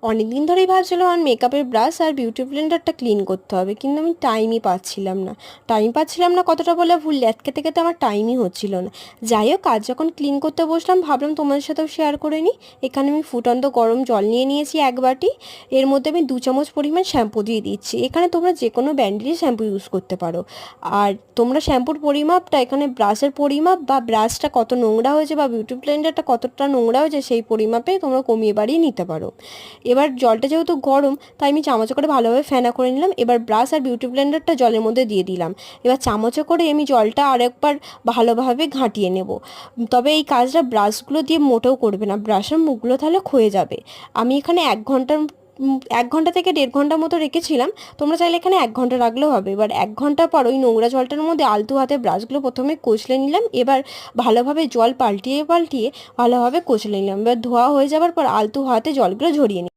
অনেকদিন ধরেই ভাবছিলাম আমার মেকআপের ব্রাশ আর বিউটি ব্লেন্ডারটা ক্লিন করতে হবে, কিন্তু আমি টাইম পাচ্ছিলাম না কতটা বলে ভুল, ল্যাটকে থেকে তো আমার টাইমই হচ্ছিল না। যাই হোক, কাজ যখন ক্লিন করতে বসলাম ভাবলাম তোমাদের সাথেও শেয়ার করে নিই। এখানে আমি ফুটন্ত গরম জল নিয়ে নিয়েছি 1 বাটি। এর মধ্যে আমি 2 চামচ পরিমাণ শ্যাম্পু দিয়ে দিচ্ছি। এখানে তোমরা যে কোনো ব্র্যান্ডেরই শ্যাম্পু ইউজ করতে পারো। আর তোমরা শ্যাম্পুর পরিমাপটা এখানে ব্রাশের পরিমাপ বা ব্রাশটা কত নোংরা হয়েছে বা বিউটি ব্লেন্ডারটা কতটা নোংরা হয়েছে সেই পরিমাপে তোমরা কমিয়ে বাড়িয়ে নিতে পারো। এবার জলটা যেহেতু গরম, তাই আমি চামচে করে ভালোভাবে ফেনা করে নিলাম। এবার ব্রাশ আর বিউটি ব্লেন্ডারটা জলের মধ্যে দিয়ে দিলাম। এবার চামচে করে আমি জলটা আরেকবার ভালোভাবে ঘাঁটিয়ে নেব। তবে এই কাজটা ব্রাশগুলো দিয়ে মোটেও করবে না, ব্রাশের মুখগুলো তাহলে ক্ষয়ে যাবে। আমি এখানে 1 ঘন্টা থেকে 1.5 ঘন্টা মতো রেখেছিলাম। তোমরা চাইলে এখানে 1 ঘন্টা রাখলেও হবে। এবার 1 ঘন্টা পর ওই নোংরা জলটার মধ্যে আলতু হাতে ব্রাশগুলো প্রথমে কচলে নিলাম। এবার ভালোভাবে জল পাল্টিয়ে পাল্টিয়ে ভালোভাবে কচলে নিলাম। এবার ধোয়া হয়ে যাওয়ার পর আলতু হাতে জলগুলো ঝরিয়ে নিলাম।